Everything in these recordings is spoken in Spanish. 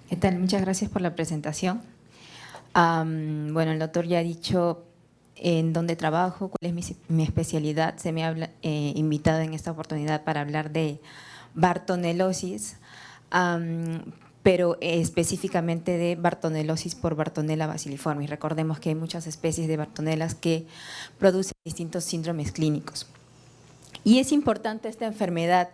¿Qué tal? Muchas gracias por la presentación. Bueno, el doctor ya ha dicho en dónde trabajo, cuál es mi especialidad. Se me ha invitado en esta oportunidad para hablar de bartonelosis, pero específicamente de bartonelosis por Bartonella basiliformis. Recordemos que hay muchas especies de bartonelas que producen distintos síndromes clínicos. Y es importante esta enfermedad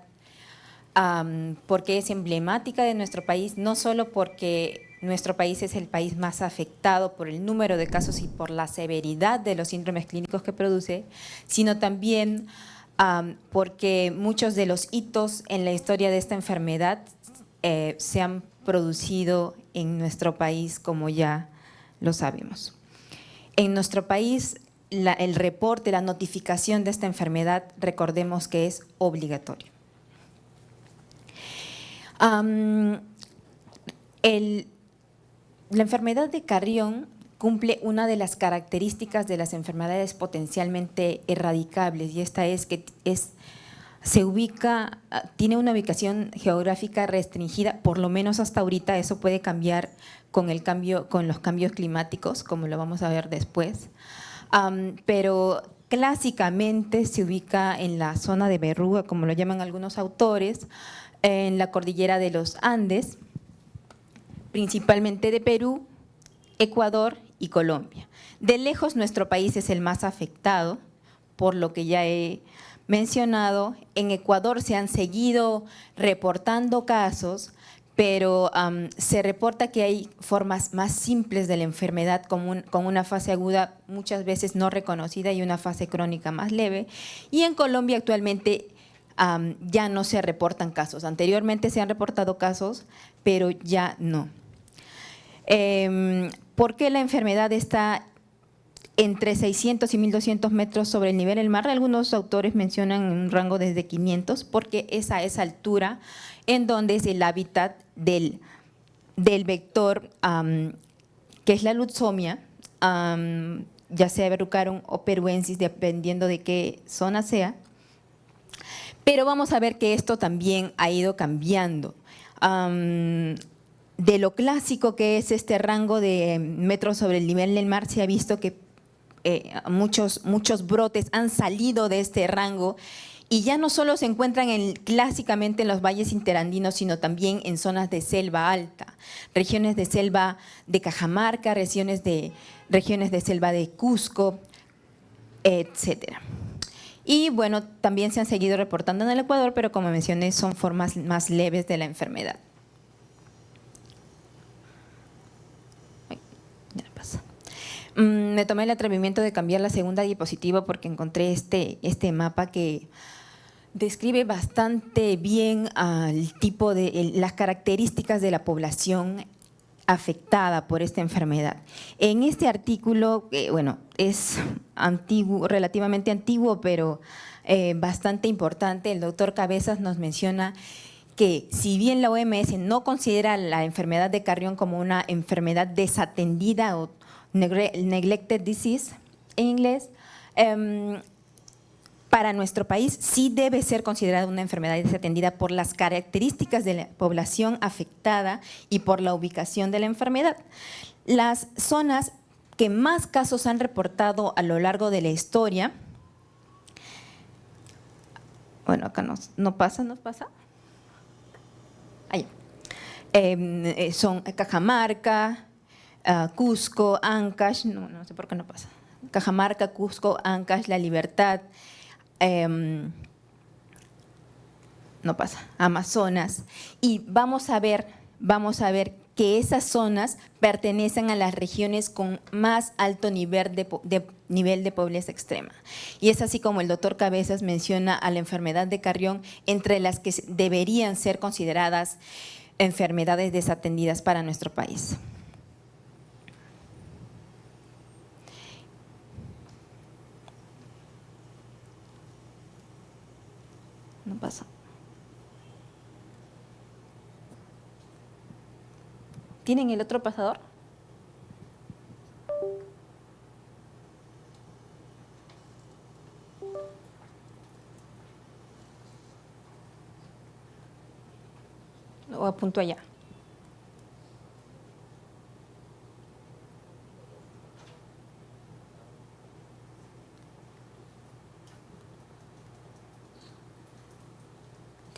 porque es emblemática de nuestro país, no solo porque nuestro país es el país más afectado por el número de casos y por la severidad de los síndromes clínicos que produce, sino también porque muchos de los hitos en la historia de esta enfermedad se han producido en nuestro país, como ya lo sabemos. En nuestro país, el reporte, la notificación de esta enfermedad, recordemos que es obligatorio. La enfermedad de Carrión cumple una de las características de las enfermedades potencialmente erradicables, y esta es que tiene una ubicación geográfica restringida, por lo menos hasta ahorita. Eso puede cambiar con los cambios climáticos, como lo vamos a ver después, pero clásicamente se ubica en la zona de Berruga, como lo llaman algunos autores, en la cordillera de los Andes, principalmente de Perú, Ecuador y Colombia. De lejos nuestro país es el más afectado, por lo que ya he mencionado. En Ecuador se han seguido reportando casos, pero se reporta que hay formas más simples de la enfermedad con una fase aguda muchas veces no reconocida y una fase crónica más leve. Y en Colombia actualmente ya no se reportan casos. Anteriormente se han reportado casos, pero ya no. ¿Por qué la enfermedad está entre 600 y 1200 metros sobre el nivel del mar? Algunos autores mencionan un rango desde 500, porque es a esa altura en donde es el hábitat del vector, que es la lutzomia, ya sea verrucarum o peruensis, dependiendo de qué zona sea. Pero vamos a ver que esto también ha ido cambiando. De lo clásico que es este rango de metros sobre el nivel del mar, se ha visto que muchos brotes han salido de este rango, y ya no solo se encuentran clásicamente en los valles interandinos, sino también en zonas de selva alta, regiones de selva de Cajamarca, regiones de selva de Cusco, etcétera. Y bueno, también se han seguido reportando en el Ecuador, pero como mencioné, son formas más leves de la enfermedad. Ya pasa. Me tomé el atrevimiento de cambiar la segunda diapositiva porque encontré este mapa que describe bastante bien las características de la población afectada por esta enfermedad. En este artículo, bueno, es antiguo, relativamente antiguo, pero bastante importante, el doctor Cabezas nos menciona que si bien la OMS no considera la enfermedad de Carrión como una enfermedad desatendida o neglected disease en inglés, para nuestro país sí debe ser considerada una enfermedad desatendida por las características de la población afectada y por la ubicación de la enfermedad. Las zonas que más casos han reportado a lo largo de la historia, bueno, acá no pasa. Ahí. Son Cajamarca, Cusco, Ancash, no sé por qué no pasa. Cajamarca, Cusco, Ancash, La Libertad, no pasa, Amazonas, y vamos a ver que esas zonas pertenecen a las regiones con más alto nivel de pobreza extrema. Y es así como el doctor Cabezas menciona a la enfermedad de Carrión entre las que deberían ser consideradas enfermedades desatendidas para nuestro país. No pasa. ¿Tienen el otro pasador? O apunto allá.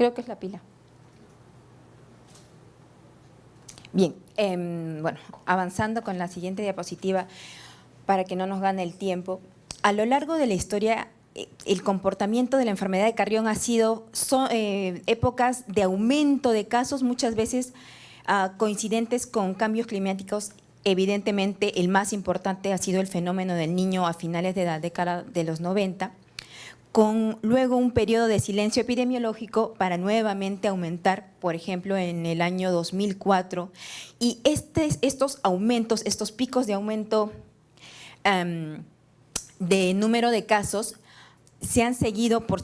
Creo que es la pila. Bien, bueno, avanzando con la siguiente diapositiva para que no nos gane el tiempo. A lo largo de la historia, el comportamiento de la enfermedad de Carrión ha sido épocas de aumento de casos, muchas veces coincidentes con cambios climáticos. Evidentemente, el más importante ha sido el fenómeno del Niño a finales de la década de los 90, con luego un periodo de silencio epidemiológico para nuevamente aumentar, por ejemplo, en el año 2004. Y estos aumentos, estos picos de aumento de número de casos se han seguido por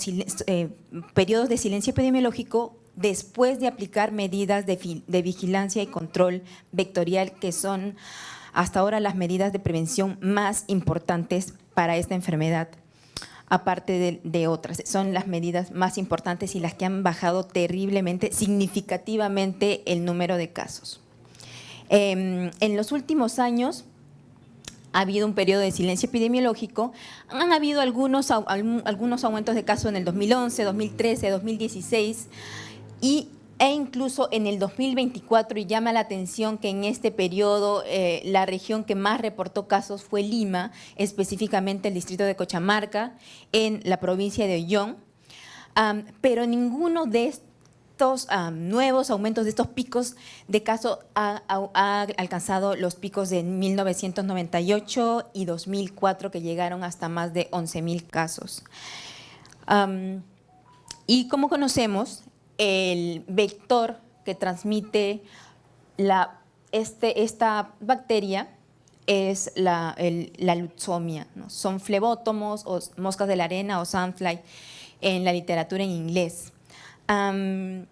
periodos de silencio epidemiológico después de aplicar medidas de vigilancia y control vectorial, que son hasta ahora las medidas de prevención más importantes para esta enfermedad. Aparte de otras, son las medidas más importantes y las que han bajado terriblemente, significativamente el número de casos. En los últimos años ha habido un periodo de silencio epidemiológico, han habido algunos aumentos de casos en el 2011, 2013, 2016 e incluso en el 2024, y llama la atención que en este periodo la región que más reportó casos fue Lima, específicamente el distrito de Cochamarca, en la provincia de Ollón, pero ninguno de estos nuevos aumentos, de estos picos de casos ha alcanzado los picos de 1998 y 2004, que llegaron hasta más de 11,000 casos. Y como conocemos, el vector que transmite esta bacteria es la lutzomia, ¿no? Son flebótomos o moscas de la arena o sandfly en la literatura en inglés. En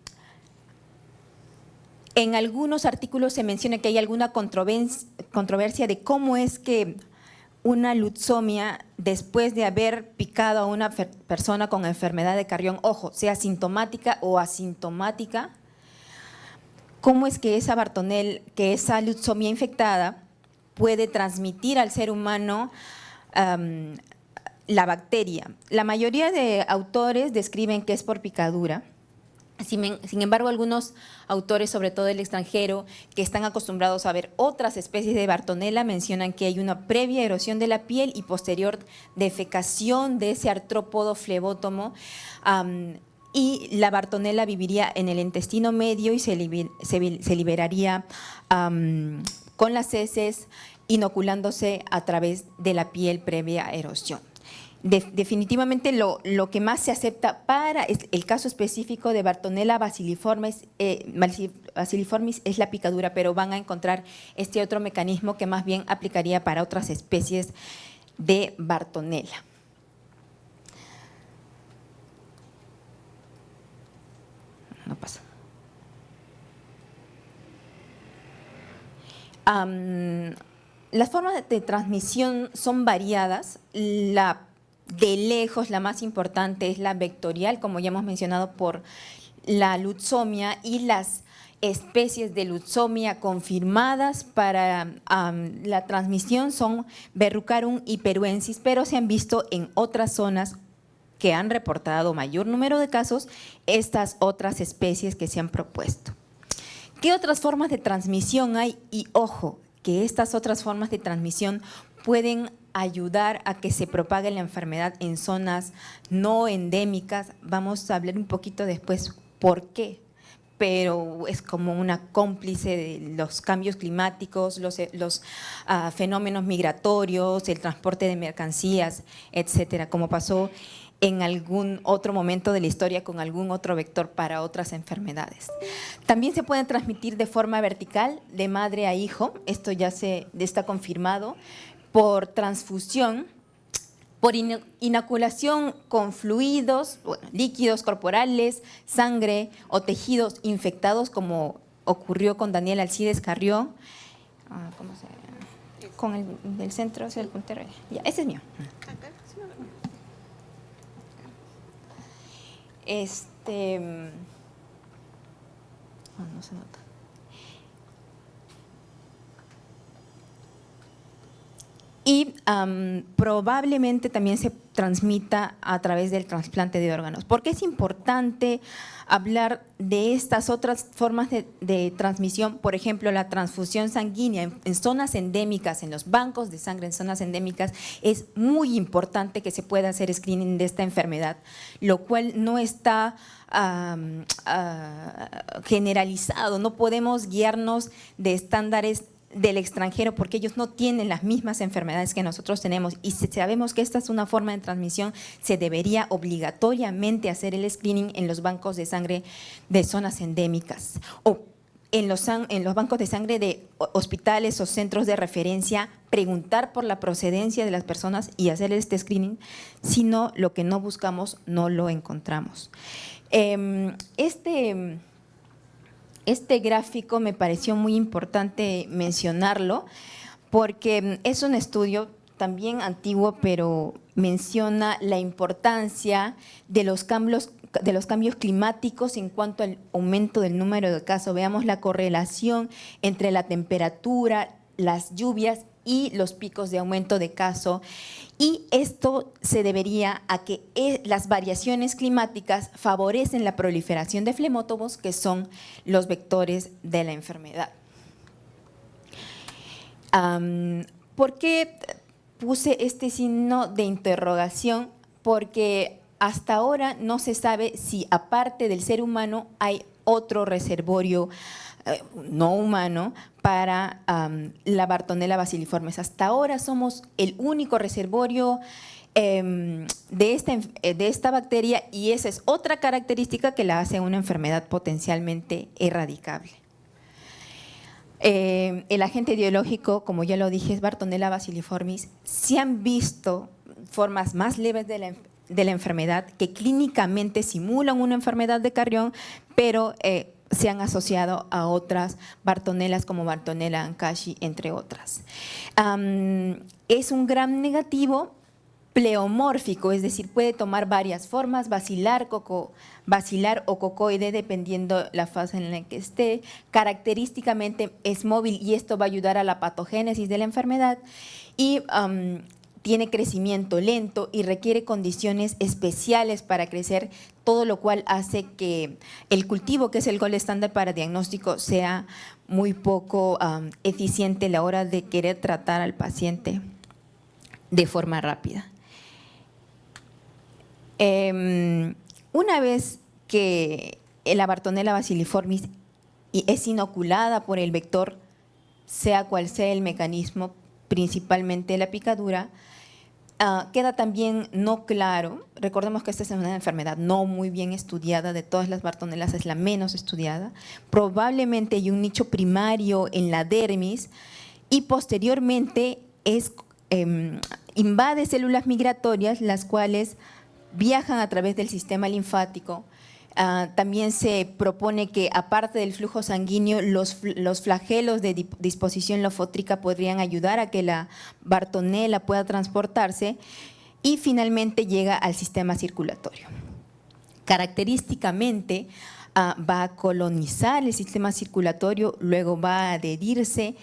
algunos artículos se menciona que hay alguna controversia de cómo es que una lutzomia, después de haber picado a una persona con enfermedad de Carrión, ojo, sea sintomática o asintomática, cómo es que esa lutzomia infectada puede transmitir al ser humano la bacteria. La mayoría de autores describen que es por picadura. Sin embargo, algunos autores, sobre todo del extranjero, que están acostumbrados a ver otras especies de Bartonella, mencionan que hay una previa erosión de la piel y posterior defecación de ese artrópodo flebótomo, y la Bartonella viviría en el intestino medio y se liberaría con las heces, inoculándose a través de la piel previa erosión. Definitivamente lo que más se acepta para el caso específico de Bartonella bacilliformis es la picadura, pero van a encontrar este otro mecanismo que más bien aplicaría para otras especies de Bartonella. No pasa. Las formas de transmisión son variadas. De lejos, la más importante es la vectorial, como ya hemos mencionado, por la lutzomia, y las especies de lutzomia confirmadas para la transmisión son Verrucarum y peruensis, pero se han visto en otras zonas que han reportado mayor número de casos estas otras especies que se han propuesto. ¿Qué otras formas de transmisión hay? Y ojo, que estas otras formas de transmisión pueden ayudar a que se propague la enfermedad en zonas no endémicas. Vamos a hablar un poquito después por qué, pero es como una cómplice de los cambios climáticos, los fenómenos migratorios, el transporte de mercancías, etcétera, como pasó en algún otro momento de la historia con algún otro vector para otras enfermedades. También se pueden transmitir de forma vertical, de madre a hijo, esto ya está confirmado, por transfusión, por inoculación con fluidos, líquidos corporales, sangre o tejidos infectados, como ocurrió con Daniel Alcides Carrió, ¿cómo se llama? Con el del centro hacia el puntero. Ya, ese es mío. No se nota. y probablemente también se transmita a través del trasplante de órganos. ¿Por qué es importante hablar de estas otras formas de transmisión? Por ejemplo, la transfusión sanguínea en zonas endémicas, en los bancos de sangre en zonas endémicas, es muy importante que se pueda hacer screening de esta enfermedad, lo cual no está generalizado. No podemos guiarnos de estándares del extranjero porque ellos no tienen las mismas enfermedades que nosotros tenemos, y si sabemos que esta es una forma de transmisión, se debería obligatoriamente hacer el screening en los bancos de sangre de zonas endémicas o en los bancos de sangre de hospitales o centros de referencia, preguntar por la procedencia de las personas y hacer este screening. Si no, lo que no buscamos no lo encontramos. Este gráfico me pareció muy importante mencionarlo porque es un estudio también antiguo, pero menciona la importancia de los cambios climáticos en cuanto al aumento del número de casos. Veamos la correlación entre la temperatura, las lluvias y los picos de aumento de caso. Y esto se debería a que las variaciones climáticas favorecen la proliferación de flemotómos, que son los vectores de la enfermedad. ¿Por qué puse este signo de interrogación? Porque hasta ahora no se sabe si aparte del ser humano hay otro reservorio no humano para la Bartonella bacilliformes. Hasta ahora somos el único reservorio de esta bacteria, y esa es otra característica que la hace una enfermedad potencialmente erradicable. El agente etiológico, como ya lo dije, es Bartonella bacilliformis. Se han visto formas más leves de la enfermedad que clínicamente simulan una enfermedad de Carrión, pero se han asociado a otras Bartonellas como Bartonella ancashi, entre otras. Es un gram negativo pleomórfico, es decir, puede tomar varias formas, bacilar o cocoide, dependiendo la fase en la que esté. Característicamente es móvil y esto va a ayudar a la patogénesis de la enfermedad, y tiene crecimiento lento y requiere condiciones especiales para crecer, todo lo cual hace que el cultivo, que es el gold estándar para diagnóstico, sea muy poco eficiente a la hora de querer tratar al paciente de forma rápida. Una vez que la Bartonella bacilliformis es inoculada por el vector, sea cual sea el mecanismo, principalmente la picadura, queda también no claro. Recordemos que esta es una enfermedad no muy bien estudiada, de todas las Bartonellas es la menos estudiada. Probablemente hay un nicho primario en la dermis y posteriormente invade células migratorias, las cuales viajan a través del sistema linfático. También se propone que, aparte del flujo sanguíneo, los flagelos de disposición lofótrica podrían ayudar a que la Bartonella pueda transportarse, y finalmente llega al sistema circulatorio. Característicamente va a colonizar el sistema circulatorio, luego va a adherirse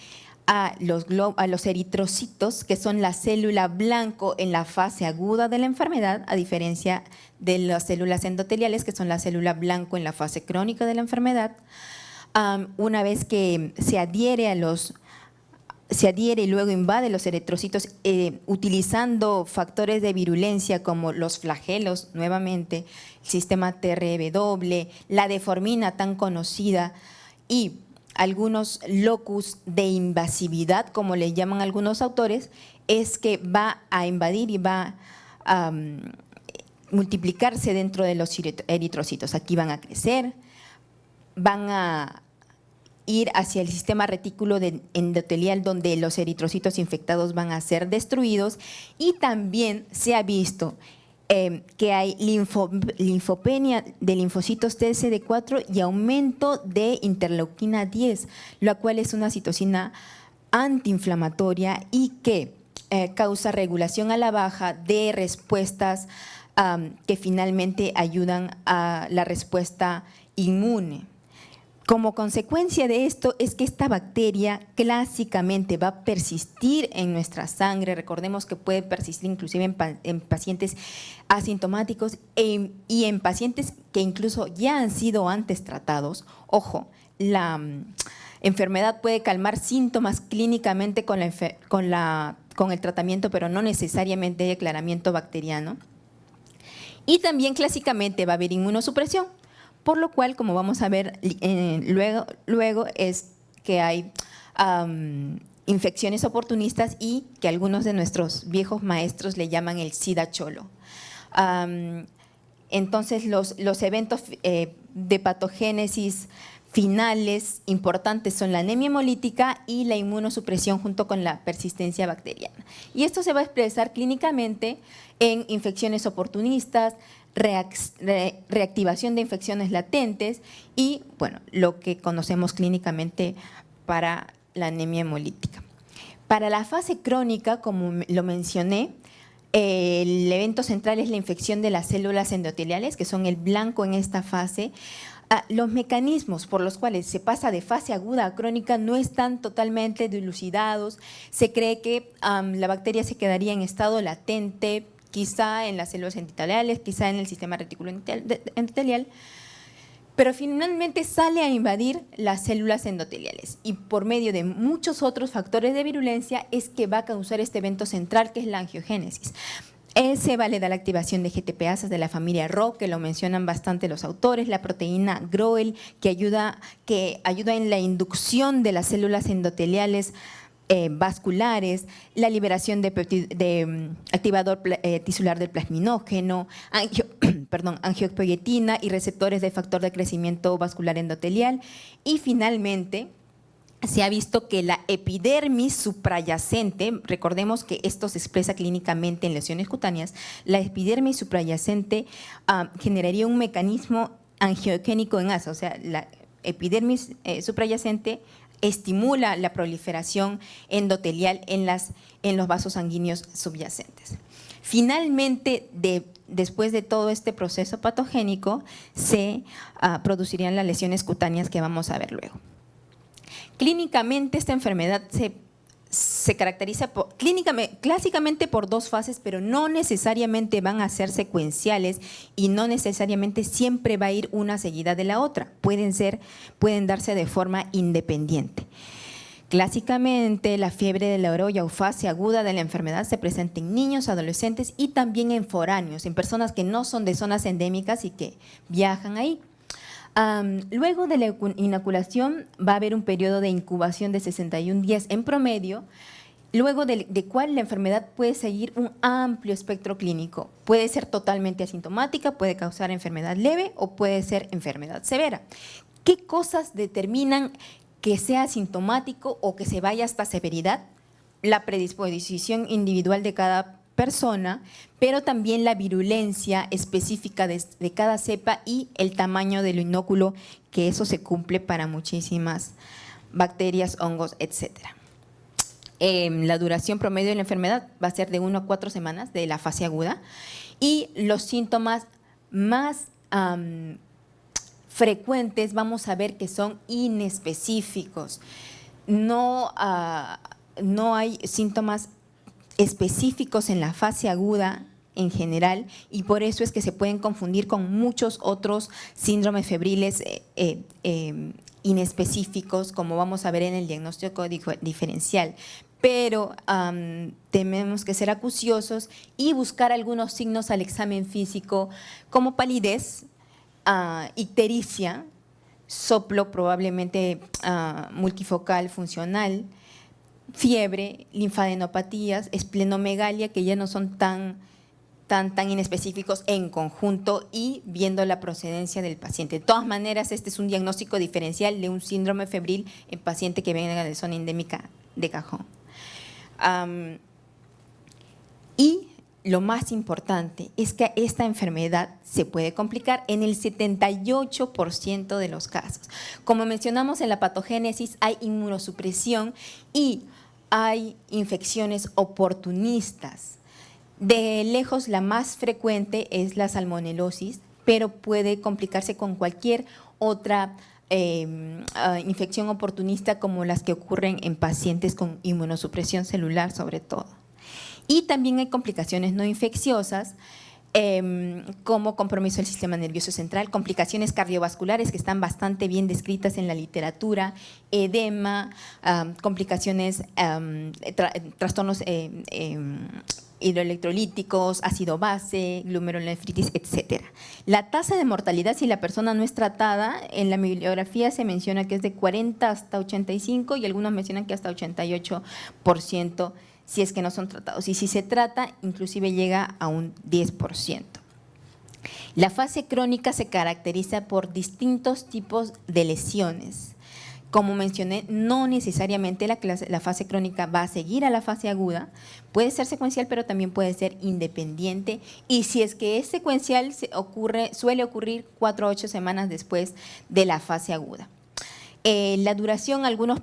a los eritrocitos, que son la célula blanco en la fase aguda de la enfermedad, a diferencia de las células endoteliales, que son la célula blanco en la fase crónica de la enfermedad. Una vez que se adhiere y luego invade los eritrocitos, utilizando factores de virulencia como los flagelos, nuevamente, el sistema TRW, la deformina tan conocida y algunos locus de invasividad, como le llaman algunos autores, es que va a invadir y va a multiplicarse dentro de los eritrocitos. Aquí van a crecer, van a ir hacia el sistema retículo endotelial, donde los eritrocitos infectados van a ser destruidos, y también se ha visto que hay linfopenia de linfocitos TSD4 y aumento de interleuquina 10, la cual es una citocina antiinflamatoria y que causa regulación a la baja de respuestas que finalmente ayudan a la respuesta inmune. Como consecuencia de esto es que esta bacteria clásicamente va a persistir en nuestra sangre. Recordemos que puede persistir inclusive en pacientes asintomáticos y en pacientes que incluso ya han sido antes tratados. Ojo, la enfermedad puede calmar síntomas clínicamente con el tratamiento, pero no necesariamente de aclaramiento bacteriano. Y también clásicamente va a haber inmunosupresión. Por lo cual, como vamos a ver luego es que hay infecciones oportunistas y que algunos de nuestros viejos maestros le llaman el SIDA cholo. Entonces, los eventos de patogénesis finales importantes son la anemia hemolítica y la inmunosupresión junto con la persistencia bacteriana. Y esto se va a expresar clínicamente en infecciones oportunistas, reactivación de infecciones latentes y, bueno, lo que conocemos clínicamente para la anemia hemolítica. Para la fase crónica, como lo mencioné, el evento central es la infección de las células endoteliales, que son el blanco en esta fase. Los mecanismos por los cuales se pasa de fase aguda a crónica no están totalmente dilucidados. Se cree que la bacteria se quedaría en estado latente, quizá en las células endoteliales, quizá en el sistema reticuloendotelial, pero finalmente sale a invadir las células endoteliales y por medio de muchos otros factores de virulencia es que va a causar este evento central que es la angiogénesis. Se vale de la activación de GTPasas de la familia Rho, que lo mencionan bastante los autores, la proteína GROEL, que ayuda en la inducción de las células endoteliales vasculares, la liberación de activador tisular del plasminógeno, angiopoietina y receptores de factor de crecimiento vascular endotelial. Y finalmente, se ha visto que la epidermis suprayacente, recordemos que esto se expresa clínicamente en lesiones cutáneas, la epidermis suprayacente generaría un mecanismo angiogénico en asa, o sea, la epidermis suprayacente estimula la proliferación endotelial en los vasos sanguíneos subyacentes. Finalmente, después de todo este proceso patogénico, se producirían las lesiones cutáneas que vamos a ver luego. Clínicamente, esta enfermedad se caracteriza clásicamente por dos fases, pero no necesariamente van a ser secuenciales y no necesariamente siempre va a ir una seguida de la otra. Pueden darse de forma independiente. Clásicamente, la fiebre de la orolla o fase aguda de la enfermedad se presenta en niños, adolescentes y también en foráneos, en personas que no son de zonas endémicas y que viajan ahí. Luego de la inoculación va a haber un periodo de incubación de 61 días en promedio, luego de cual la enfermedad puede seguir un amplio espectro clínico. Puede ser totalmente asintomática, puede causar enfermedad leve o puede ser enfermedad severa. ¿Qué cosas determinan que sea asintomático o que se vaya hasta severidad? La predisposición individual de cada persona, pero también la virulencia específica de cada cepa y el tamaño del inóculo, que eso se cumple para muchísimas bacterias, hongos, etcétera. La duración promedio de la enfermedad va a ser de 1 a 4 semanas de la fase aguda y los síntomas más frecuentes vamos a ver que son inespecíficos. No hay síntomas específicos en la fase aguda en general y por eso es que se pueden confundir con muchos otros síndromes febriles inespecíficos, como vamos a ver en el diagnóstico diferencial. Pero tenemos que ser acuciosos y buscar algunos signos al examen físico como palidez, ictericia, soplo probablemente multifocal funcional, fiebre, linfadenopatías, esplenomegalia, que ya no son tan inespecíficos en conjunto y viendo la procedencia del paciente. De todas maneras, este es un diagnóstico diferencial de un síndrome febril en paciente que venga de zona endémica de cajón. Y lo más importante es que esta enfermedad se puede complicar en el 78% de los casos. Como mencionamos en la patogénesis, hay inmunosupresión y hay infecciones oportunistas. De lejos, la más frecuente es la salmonelosis, pero puede complicarse con cualquier otra infección oportunista como las que ocurren en pacientes con inmunosupresión celular sobre todo. Y también hay complicaciones no infecciosas, como compromiso del sistema nervioso central, complicaciones cardiovasculares que están bastante bien descritas en la literatura, edema, complicaciones, trastornos hidroelectrolíticos, ácido base, glomerulonefritis, etcétera. La tasa de mortalidad si la persona no es tratada, en la bibliografía se menciona que es de 40 hasta 85 y algunos mencionan que hasta 88% si es que no son tratados. Y si se trata, inclusive llega a un 10%. La fase crónica se caracteriza por distintos tipos de lesiones. Como mencioné, no necesariamente la fase crónica va a seguir a la fase aguda, puede ser secuencial, pero también puede ser independiente. Y si es que es secuencial, suele ocurrir 4 a 8 semanas después de la fase aguda. La duración, algunos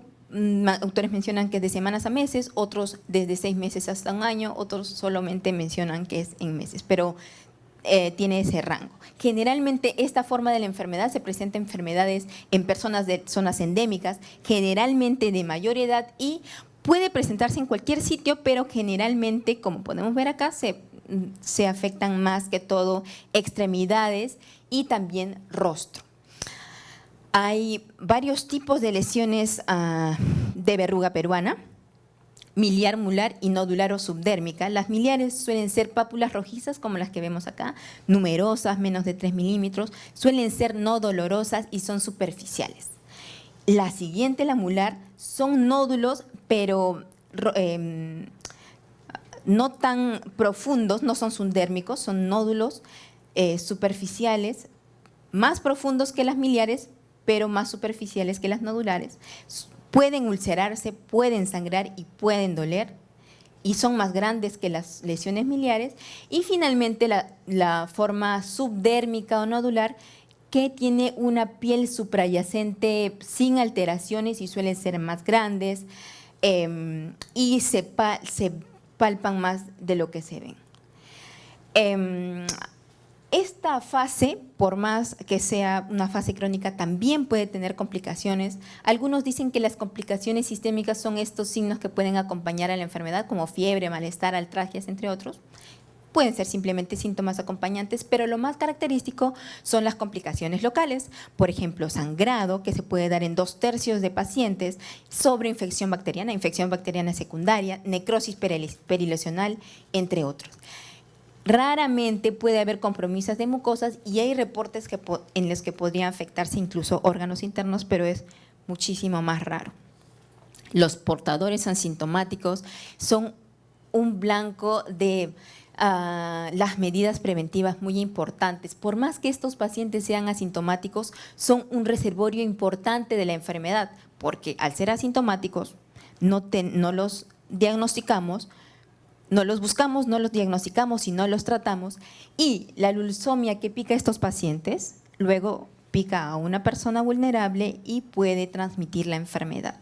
autores mencionan que es de semanas a meses, otros desde 6 meses hasta un año, otros solamente mencionan que es en meses, pero tiene ese rango. Generalmente esta forma de la enfermedad se presenta en enfermedades en personas de zonas endémicas, generalmente de mayor edad y puede presentarse en cualquier sitio, pero generalmente, como podemos ver acá, se afectan más que todo extremidades y también rostro. Hay varios tipos de lesiones de verruga peruana, miliar, mular y nodular o subdérmica. Las miliares suelen ser pápulas rojizas como las que vemos acá, numerosas, menos de 3 milímetros, suelen ser no dolorosas y son superficiales. La siguiente, la mular, son nódulos, pero no tan profundos, no son subdérmicos, son nódulos superficiales, más profundos que las miliares, pero más superficiales que las nodulares. Pueden ulcerarse, pueden sangrar y pueden doler y son más grandes que las lesiones miliares. Y finalmente la forma subdérmica o nodular, que tiene una piel suprayacente sin alteraciones y suelen ser más grandes y se palpan más de lo que se ven. Esta fase, por más que sea una fase crónica, también puede tener complicaciones. Algunos dicen que las complicaciones sistémicas son estos signos que pueden acompañar a la enfermedad, como fiebre, malestar, artralgias, entre otros. Pueden ser simplemente síntomas acompañantes, pero lo más característico son las complicaciones locales. Por ejemplo, sangrado, que se puede dar en 2/3 de pacientes, sobreinfección bacteriana secundaria, necrosis perilesional, entre otros. Raramente puede haber compromisos de mucosas y hay reportes en los que podrían afectarse incluso órganos internos, pero es muchísimo más raro. Los portadores asintomáticos son un blanco de las medidas preventivas muy importantes. Por más que estos pacientes sean asintomáticos, son un reservorio importante de la enfermedad, porque al ser asintomáticos no los diagnosticamos, no los buscamos, no los diagnosticamos y no los tratamos, y la leucemia que pica a estos pacientes luego pica a una persona vulnerable y puede transmitir la enfermedad.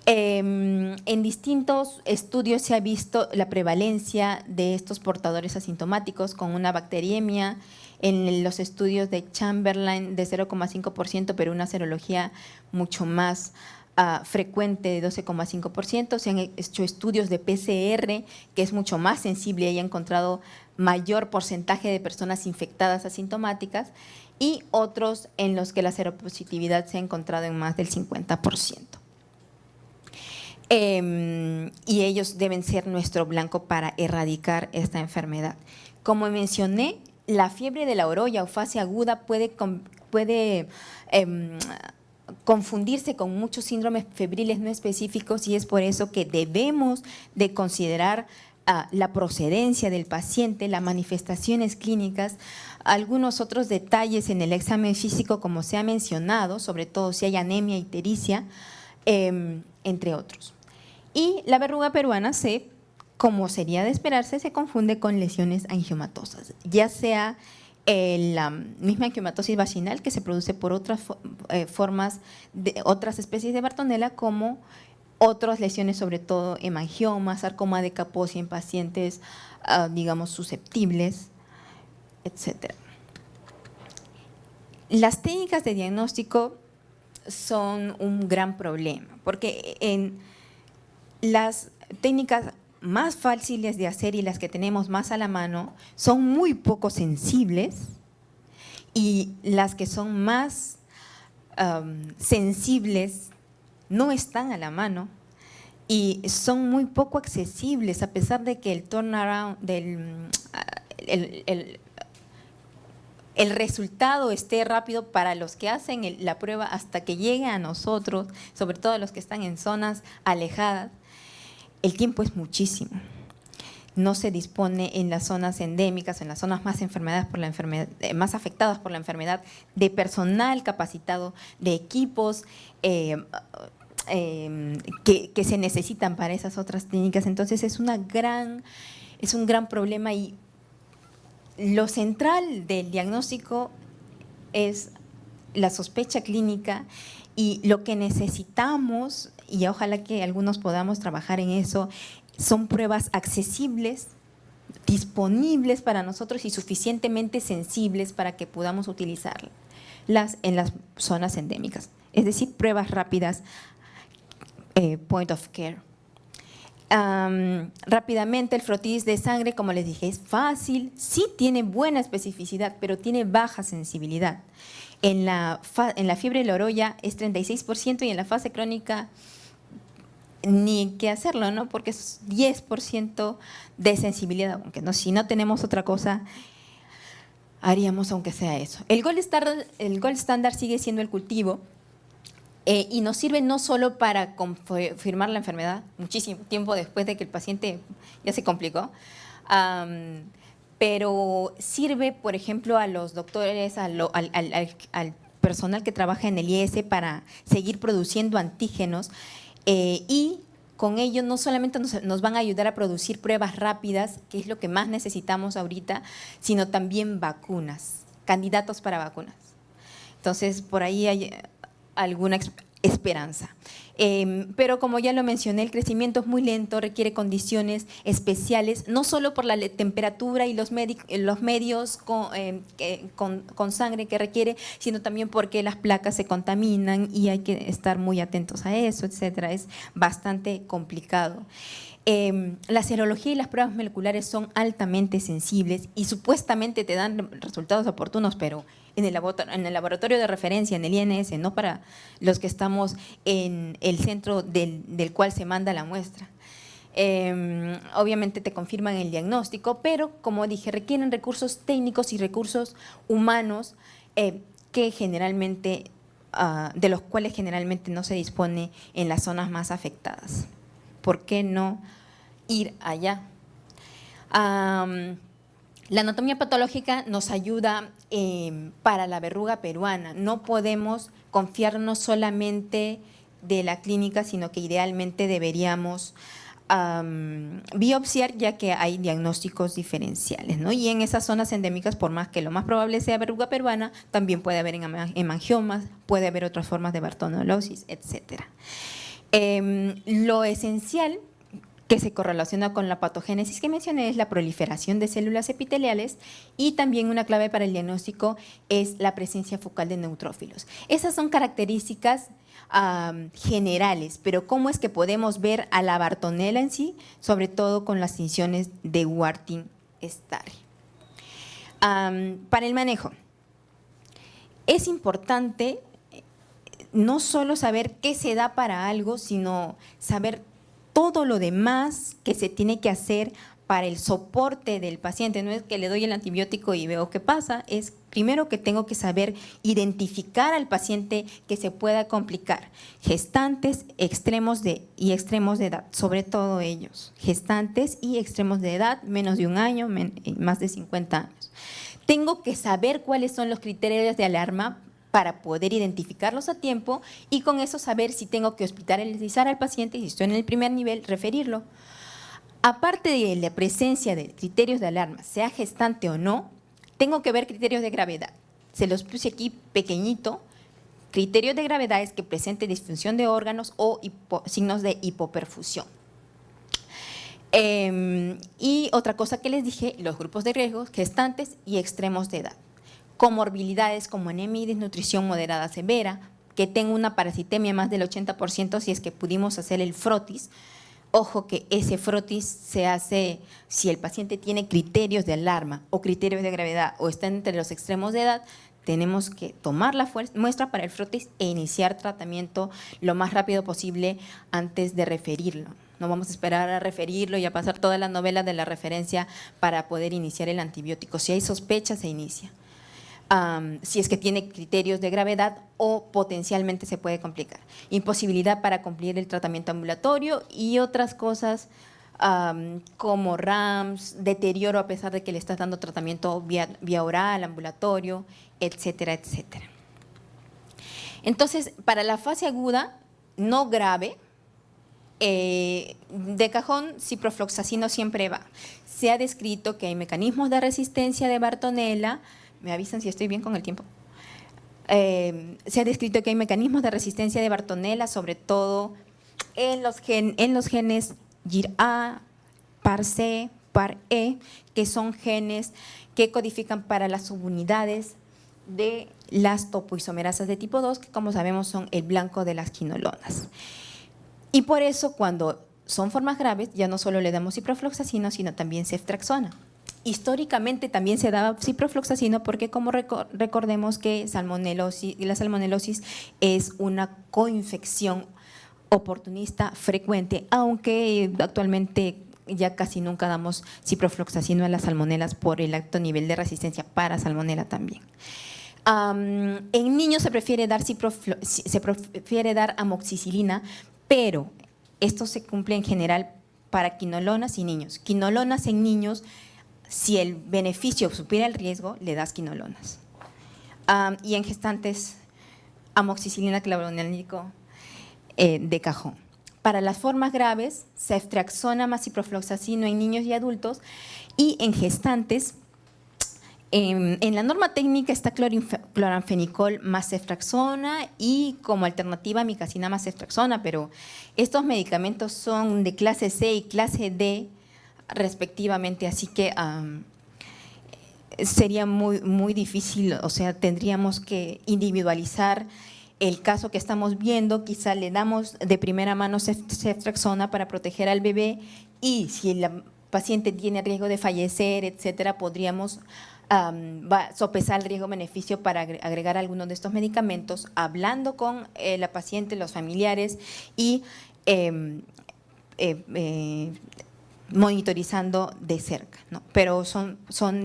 En distintos estudios se ha visto la prevalencia de estos portadores asintomáticos con una bacteriemia en los estudios de Chamberlain de 0,5%, pero una serología mucho más frecuente de 12,5%. Se han hecho estudios de PCR, que es mucho más sensible y ha encontrado mayor porcentaje de personas infectadas asintomáticas, y otros en los que la seropositividad se ha encontrado en más del 50%. Y ellos deben ser nuestro blanco para erradicar esta enfermedad. Como mencioné, la fiebre de la oroya o fase aguda puede confundirse con muchos síndromes febriles no específicos, y es por eso que debemos de considerar la procedencia del paciente, las manifestaciones clínicas, algunos otros detalles en el examen físico, como se ha mencionado, sobre todo si hay anemia, ictericia, entre otros. Y la verruga peruana, como sería de esperarse, se confunde con lesiones angiomatosas, ya sea la misma angiomatosis vaginal, que se produce por otras formas de otras especies de Bartonella, como otras lesiones, sobre todo hemangiomas, sarcoma de Kaposi en pacientes, digamos, susceptibles, etc. Las técnicas de diagnóstico son un gran problema, porque en las técnicas más fáciles de hacer y las que tenemos más a la mano son muy poco sensibles, y las que son más sensibles no están a la mano y son muy poco accesibles, a pesar de que el turnaround el resultado esté rápido para los que hacen la prueba hasta que llegue a nosotros, sobre todo los que están en zonas alejadas. El tiempo es muchísimo. No se dispone en las zonas endémicas, en las zonas más más afectadas por la enfermedad, de personal capacitado, de equipos que se necesitan para esas otras técnicas. Entonces es un gran problema, y lo central del diagnóstico es la sospecha clínica, y lo que necesitamos, y ojalá que algunos podamos trabajar en eso, son pruebas accesibles, disponibles para nosotros y suficientemente sensibles para que podamos utilizarlas en las zonas endémicas. Es decir, pruebas rápidas, point of care. Rápidamente, el frotis de sangre, como les dije, es fácil, sí tiene buena especificidad, pero tiene baja sensibilidad. En la fiebre de la oroya es 36%, y en la fase crónica ni qué hacerlo, ¿no? Porque es 10% de sensibilidad, aunque no, si no tenemos otra cosa, haríamos aunque sea eso. El gold standard sigue siendo el cultivo, y nos sirve no solo para confirmar la enfermedad, muchísimo tiempo después de que el paciente ya se complicó, pero sirve, por ejemplo, a los doctores, al personal que trabaja en el IS para seguir produciendo antígenos, y con ello no solamente nos van a ayudar a producir pruebas rápidas, que es lo que más necesitamos ahorita, sino también vacunas, candidatos para vacunas. Entonces, por ahí hay alguna esperanza. Pero como ya lo mencioné, el crecimiento es muy lento, requiere condiciones especiales, no solo por la temperatura y los medios con sangre que requiere, sino también porque las placas se contaminan y hay que estar muy atentos a eso, etcétera. Es bastante complicado. La serología y las pruebas moleculares son altamente sensibles y supuestamente te dan resultados oportunos, pero en el laboratorio de referencia, en el INS, no para los que estamos en el centro del cual se manda la muestra. Obviamente te confirman el diagnóstico, pero como dije, requieren recursos técnicos y recursos humanos que generalmente, de los cuales generalmente no se dispone en las zonas más afectadas. ¿Por qué no ir allá? La anatomía patológica nos ayuda para la verruga peruana. No podemos confiarnos solamente de la clínica, sino que idealmente deberíamos biopsiar, ya que hay diagnósticos diferenciales, ¿no? Y en esas zonas endémicas, por más que lo más probable sea verruga peruana, también puede haber hemangiomas, puede haber otras formas de bartonellosis, etcétera. Lo esencial que se correlaciona con la patogénesis que mencioné es la proliferación de células epiteliales, y también una clave para el diagnóstico es la presencia focal de neutrófilos. Esas son características generales, pero ¿cómo es que podemos ver a la Bartonella en sí? Sobre todo con las tinciones de Wartin-Starr. Para el manejo, es importante no solo saber qué se da para algo, sino saber todo lo demás que se tiene que hacer para el soporte del paciente. No es que le doy el antibiótico y veo qué pasa, es primero que tengo que saber identificar al paciente que se pueda complicar. Gestantes, extremos y extremos de edad, sobre todo ellos. Gestantes y extremos de edad, menos de 1 año, más de 50 años. Tengo que saber cuáles son los criterios de alarma para poder identificarlos a tiempo, y con eso saber si tengo que hospitalizar al paciente y si estoy en el primer nivel, referirlo. Aparte de la presencia de criterios de alarma, sea gestante o no, tengo que ver criterios de gravedad. Se los puse aquí pequeñito. Criterios de gravedad es que presente disfunción de órganos o signos de hipoperfusión. Y otra cosa que les dije, los grupos de riesgo, gestantes y extremos de edad. Comorbilidades como anemia y desnutrición moderada severa, que tenga una parasitemia más del 80% si es que pudimos hacer el frotis. Ojo que ese frotis se hace si el paciente tiene criterios de alarma o criterios de gravedad o está entre los extremos de edad. Tenemos que tomar la muestra para el frotis e iniciar tratamiento lo más rápido posible antes de referirlo. No vamos a esperar a referirlo y a pasar toda la novela de la referencia para poder iniciar el antibiótico. Si hay sospecha, se inicia. Si es que tiene criterios de gravedad o potencialmente se puede complicar. Imposibilidad para cumplir el tratamiento ambulatorio y otras cosas como RAMS, deterioro a pesar de que le estás dando tratamiento vía oral, ambulatorio, etcétera, etcétera. Entonces, para la fase aguda, no grave, de cajón, ciprofloxacino siempre va. Se ha descrito que hay mecanismos de resistencia de Bartonella. ¿Me avisan si estoy bien con el tiempo? Se ha descrito que hay mecanismos de resistencia de Bartonella, sobre todo en los genes GIR-A, PAR-C, PAR-E, que son genes que codifican para las subunidades de las topoisomerasas de tipo 2, que como sabemos son el blanco de las quinolonas. Y por eso cuando son formas graves ya no solo le damos ciprofloxacino, sino también ceftriaxona. Históricamente también se daba ciprofloxacino porque como recordemos que la salmonelosis es una coinfección oportunista frecuente, aunque actualmente ya casi nunca damos ciprofloxacino a las salmonelas por el alto nivel de resistencia para salmonela también. En niños se prefiere dar amoxicilina, pero esto se cumple en general para quinolonas y niños. Quinolonas en niños, si el beneficio supera el riesgo, le das quinolonas. Y en gestantes, amoxicilina, clavulanílico de cajón. Para las formas graves, ceftriaxona más ciprofloxacino en niños y adultos, y en gestantes, en la norma técnica está cloranfenicol más ceftriaxona y como alternativa micacina más ceftriaxona, pero estos medicamentos son de clase C y clase D respectivamente, así que sería muy difícil, o sea, tendríamos que individualizar el caso que estamos viendo. Quizá le damos de primera mano ceftriaxona para proteger al bebé y si la paciente tiene riesgo de fallecer, etcétera, podríamos sopesar el riesgo-beneficio para agregar algunos de estos medicamentos, hablando con la paciente, los familiares y monitorizando de cerca, ¿no? Pero son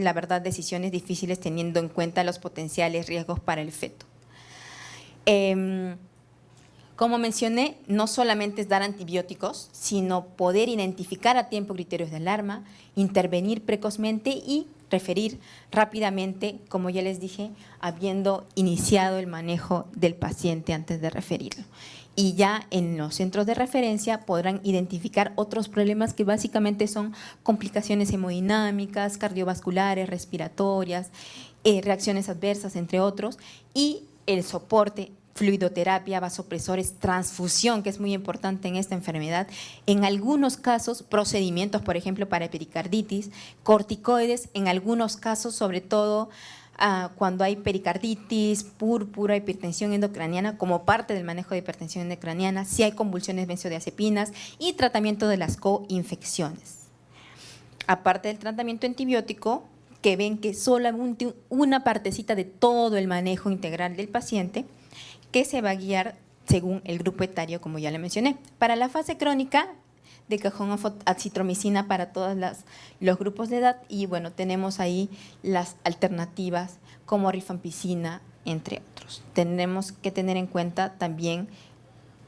la verdad decisiones difíciles teniendo en cuenta los potenciales riesgos para el feto. Como mencioné, no solamente es dar antibióticos, sino poder identificar a tiempo criterios de alarma, intervenir precozmente y referir rápidamente, como ya les dije, habiendo iniciado el manejo del paciente antes de referirlo. Y ya en los centros de referencia podrán identificar otros problemas que básicamente son complicaciones hemodinámicas, cardiovasculares, respiratorias, reacciones adversas, entre otros, y el soporte, fluidoterapia, vasopresores, transfusión, que es muy importante en esta enfermedad. En algunos casos, procedimientos, por ejemplo, para pericarditis, corticoides, en algunos casos, sobre todo cuando hay pericarditis, púrpura, hipertensión endocraniana, como parte del manejo de hipertensión endocraniana, si hay convulsiones benzodiazepinas y tratamiento de las coinfecciones. Aparte del tratamiento antibiótico, que ven que solamente una partecita de todo el manejo integral del paciente, que se va a guiar según el grupo etario, como ya le mencioné. Para la fase crónica, de cajón acitromicina para todos los grupos de edad, y bueno, tenemos ahí las alternativas como rifampicina, entre otros. Tenemos que tener en cuenta también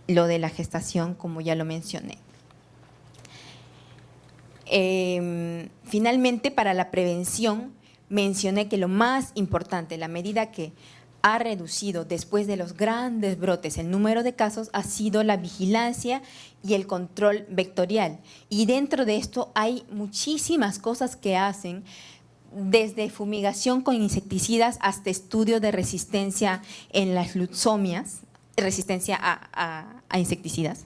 lo de la gestación, como ya lo mencioné. Finalmente, para la prevención, mencioné que lo más importante, la medida que ha reducido después de los grandes brotes el número de casos ha sido la vigilancia y el control vectorial. Y dentro de esto hay muchísimas cosas que hacen, desde fumigación con insecticidas hasta estudio de resistencia en las luxomias, resistencia a insecticidas.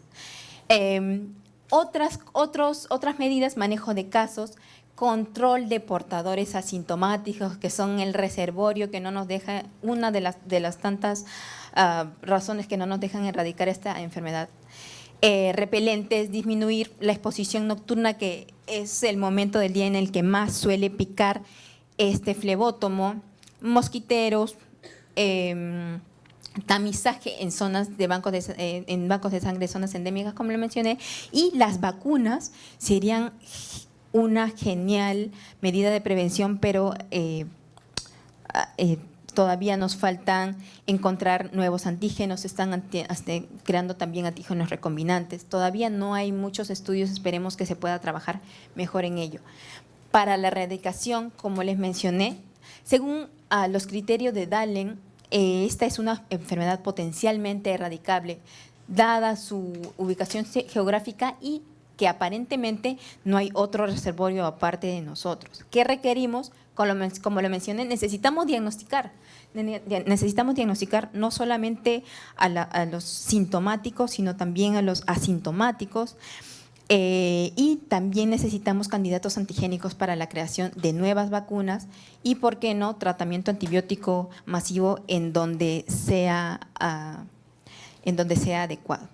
Otras medidas, manejo de casos, control de portadores asintomáticos, que son el reservorio que no nos deja una de las tantas razones que no nos dejan erradicar esta enfermedad. Repelentes, disminuir la exposición nocturna, que es el momento del día en el que más suele picar este flebótomo, mosquiteros, tamizaje en zonas de bancos de sangre, zonas endémicas, como lo mencioné, y las vacunas serían una genial medida de prevención, pero todavía nos faltan encontrar nuevos antígenos, están creando también antígenos recombinantes. Todavía no hay muchos estudios, esperemos que se pueda trabajar mejor en ello. Para la erradicación, como les mencioné, según los criterios de Dahlen, esta es una enfermedad potencialmente erradicable, dada su ubicación geográfica y que aparentemente no hay otro reservorio aparte de nosotros. ¿Qué requerimos? Como lo mencioné, necesitamos diagnosticar no solamente a los sintomáticos, sino también a los asintomáticos, y también necesitamos candidatos antigénicos para la creación de nuevas vacunas y, ¿por qué no?, tratamiento antibiótico masivo en donde sea adecuado.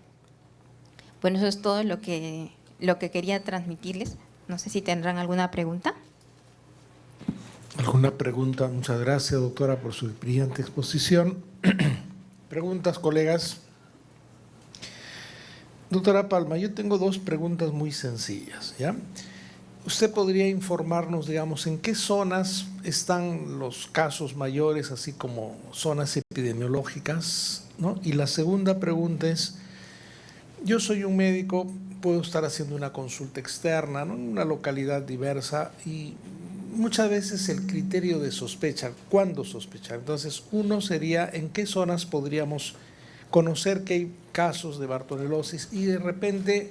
Bueno, eso es todo lo que quería transmitirles. No sé si tendrán alguna pregunta. ¿Alguna pregunta? Muchas gracias, doctora, por su brillante exposición. ¿Preguntas, colegas? Doctora Palma, yo tengo dos preguntas muy sencillas, ¿ya? ¿Usted podría informarnos, digamos, en qué zonas están los casos mayores, así como zonas epidemiológicas, ¿no? Y la segunda pregunta es, yo soy un médico, puedo estar haciendo una consulta externa, ¿no?, en una localidad diversa, y muchas veces el criterio de sospecha, ¿cuándo sospechar? Entonces, uno sería, ¿en qué zonas podríamos conocer que hay casos de bartonelosis? Y de repente,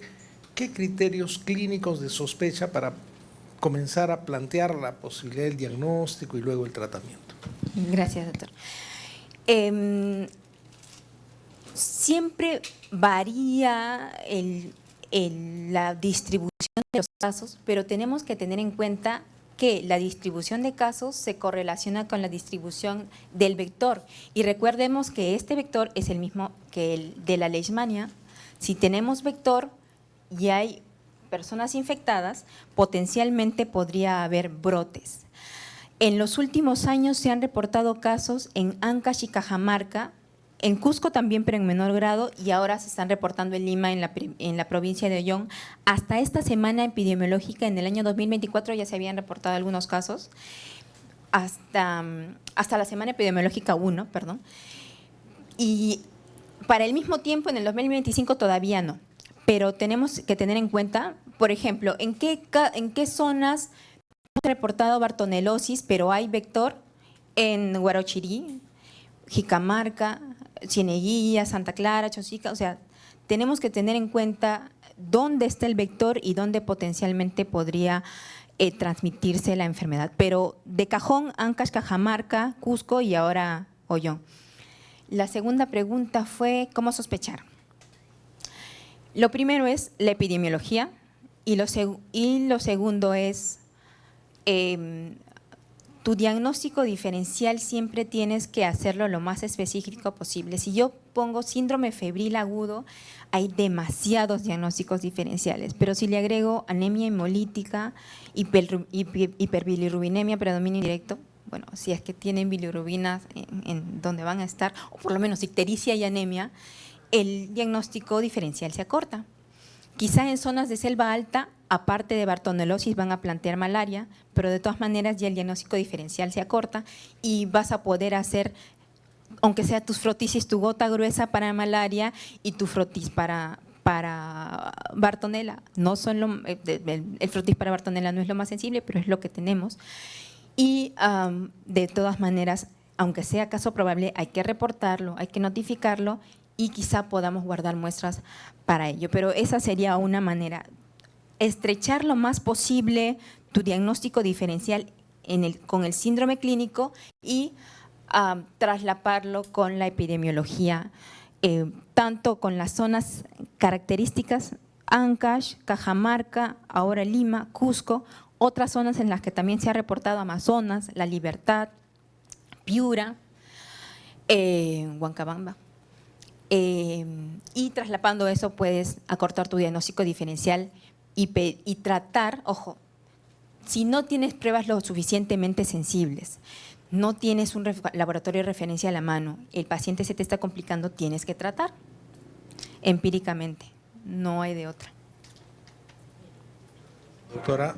¿qué criterios clínicos de sospecha para comenzar a plantear la posibilidad del diagnóstico y luego el tratamiento? Gracias, doctor. Siempre varía la distribución de los casos, pero tenemos que tener en cuenta que la distribución de casos se correlaciona con la distribución del vector. Y recordemos que este vector es el mismo que el de la leishmania. Si tenemos vector y hay personas infectadas, potencialmente podría haber brotes. En los últimos años se han reportado casos en Ancash y Cajamarca, en Cusco también, pero en menor grado, y ahora se están reportando en Lima, en la provincia de Ollón. Hasta esta semana epidemiológica, en el año 2024, ya se habían reportado algunos casos, hasta la semana epidemiológica 1, perdón. Y para el mismo tiempo, en el 2025 todavía no, pero tenemos que tener en cuenta, por ejemplo, en qué zonas hemos reportado bartonelosis, pero hay vector en Huarochirí, Jicamarca, Cieneguilla, Santa Clara, Chosica. O sea, tenemos que tener en cuenta dónde está el vector y dónde potencialmente podría transmitirse la enfermedad. Pero de cajón, Ancash, Cajamarca, Cusco y ahora Ollón. La segunda pregunta fue ¿cómo sospechar? Lo primero es la epidemiología y lo segundo es tu diagnóstico diferencial. Siempre tienes que hacerlo lo más específico posible. Si yo pongo síndrome febril agudo, hay demasiados diagnósticos diferenciales, pero si le agrego anemia hemolítica, hiperbilirrubinemia, predominio indirecto, bueno, si es que tienen bilirrubinas en donde van a estar, o por lo menos ictericia y anemia, el diagnóstico diferencial se acorta. Quizá en zonas de selva alta, aparte de bartonelosis, van a plantear malaria, pero de todas maneras ya el diagnóstico diferencial se acorta y vas a poder hacer, aunque sea tus frotisis, tu gota gruesa para malaria y tu frotis para bartonela. No son el frotis para bartonela no es lo más sensible, pero es lo que tenemos. Y de todas maneras, aunque sea caso probable, hay que reportarlo, hay que notificarlo y quizá podamos guardar muestras para ello. Pero esa sería una manera, estrechar lo más posible tu diagnóstico diferencial con el síndrome clínico y traslaparlo con la epidemiología, tanto con las zonas características, Ancash, Cajamarca, ahora Lima, Cusco, otras zonas en las que también se ha reportado Amazonas, La Libertad, Piura, Huancabamba. Y traslapando eso puedes acortar tu diagnóstico diferencial y tratar, ojo, si no tienes pruebas lo suficientemente sensibles, no tienes un laboratorio de referencia a la mano, el paciente se te está complicando, tienes que tratar empíricamente, no hay de otra. Doctora,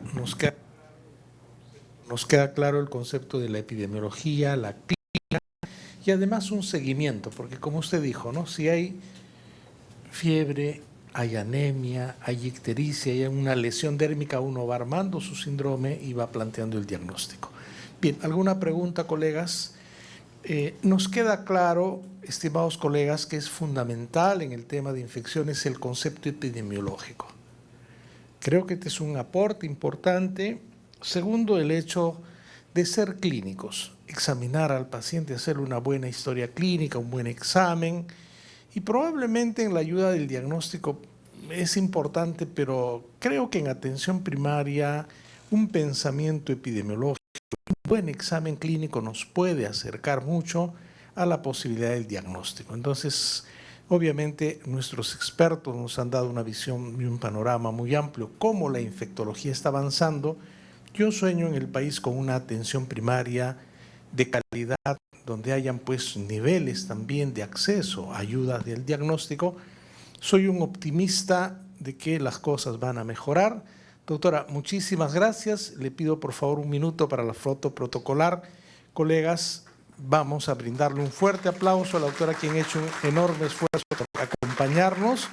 nos queda claro el concepto de la epidemiología, la clínica y además un seguimiento, porque como usted dijo, ¿no? Si hay fiebre, hay anemia, hay ictericia, hay una lesión dérmica, uno va armando su síndrome y va planteando el diagnóstico. Bien, ¿alguna pregunta, colegas? Nos queda claro, estimados colegas, que es fundamental en el tema de infecciones el concepto epidemiológico. Creo que este es un aporte importante. Segundo, el hecho de ser clínicos, examinar al paciente, hacerle una buena historia clínica, un buen examen, y probablemente en la ayuda del diagnóstico es importante, pero creo que en atención primaria un pensamiento epidemiológico, un buen examen clínico nos puede acercar mucho a la posibilidad del diagnóstico. Entonces, obviamente nuestros expertos nos han dado una visión y un panorama muy amplio, cómo la infectología está avanzando. Yo sueño en el país con una atención primaria de calidad, donde hayan pues niveles también de acceso a ayuda del diagnóstico. Soy un optimista de que las cosas van a mejorar. Doctora, muchísimas gracias. Le pido por favor un minuto para la foto protocolar. Colegas, vamos a brindarle un fuerte aplauso a la doctora, quien ha hecho un enorme esfuerzo por acompañarnos.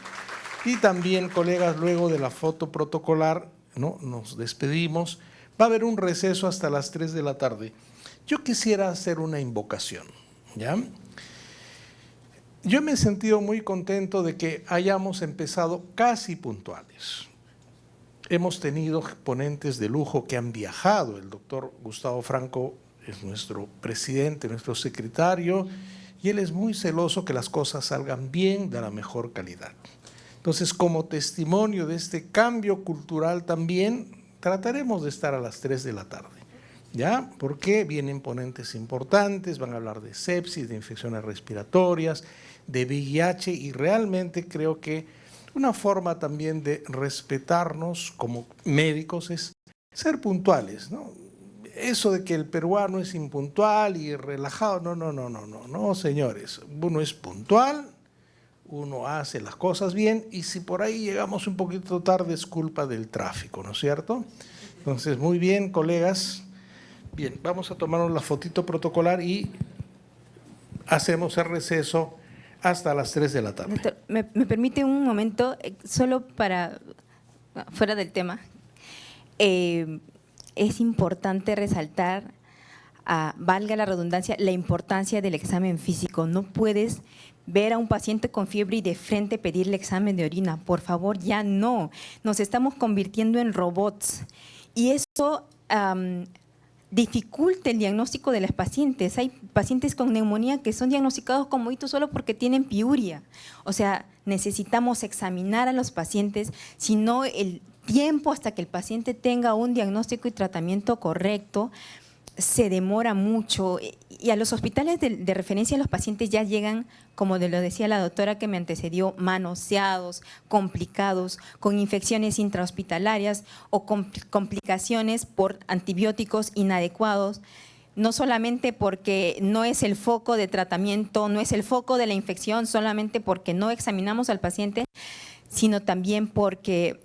Y también, colegas, luego de la foto protocolar, ¿no?, nos despedimos. Va a haber un receso hasta las 3 de la tarde. Yo quisiera hacer una invocación, ¿ya? Yo me he sentido muy contento de que hayamos empezado casi puntuales. Hemos tenido ponentes de lujo que han viajado. El doctor Gustavo Franco es nuestro presidente, nuestro secretario, y él es muy celoso que las cosas salgan bien, de la mejor calidad. Entonces, como testimonio de este cambio cultural también, trataremos de estar a las 3 de la tarde. ¿Ya? Porque vienen ponentes importantes, van a hablar de sepsis, de infecciones respiratorias, de VIH, y realmente creo que una forma también de respetarnos como médicos es ser puntuales, ¿no? Eso de que el peruano es impuntual y relajado, no, señores. Uno es puntual, uno hace las cosas bien, y si por ahí llegamos un poquito tarde es culpa del tráfico, ¿no es cierto? Entonces, muy bien, colegas. Bien, vamos a tomarnos la fotito protocolar y hacemos el receso hasta las 3 de la tarde. Doctor, ¿me permite un momento, solo para, fuera del tema? Es importante resaltar, valga la redundancia, la importancia del examen físico. No puedes ver a un paciente con fiebre y de frente pedirle examen de orina. Por favor, ya no. Nos estamos convirtiendo en robots. Y eso dificulta el diagnóstico de las pacientes. Hay pacientes con neumonía que son diagnosticados con mojito solo porque tienen piuria. O sea, necesitamos examinar a los pacientes, si no el tiempo hasta que el paciente tenga un diagnóstico y tratamiento correcto se demora mucho, y a los hospitales de referencia los pacientes ya llegan, como lo decía la doctora que me antecedió, manoseados, complicados, con infecciones intrahospitalarias o complicaciones por antibióticos inadecuados, no solamente porque no es el foco de tratamiento, no es el foco de la infección, solamente porque no examinamos al paciente, sino también porque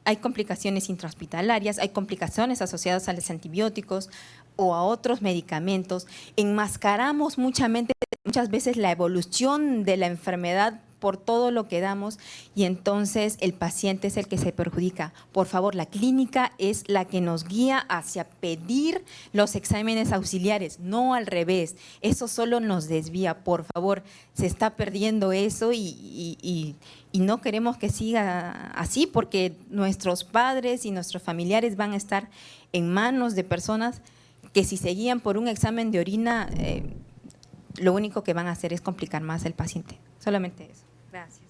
hay complicaciones intrahospitalarias, hay complicaciones asociadas a los antibióticos o a otros medicamentos. Enmascaramos muchas veces la evolución de la enfermedad por todo lo que damos, y entonces el paciente es el que se perjudica. Por favor, la clínica es la que nos guía hacia pedir los exámenes auxiliares, no al revés. Eso solo nos desvía. Por favor, se está perdiendo eso y no queremos que siga así, porque nuestros padres y nuestros familiares van a estar en manos de personas que, si se guían por un examen de orina, lo único que van a hacer es complicar más al paciente. Solamente eso. Gracias.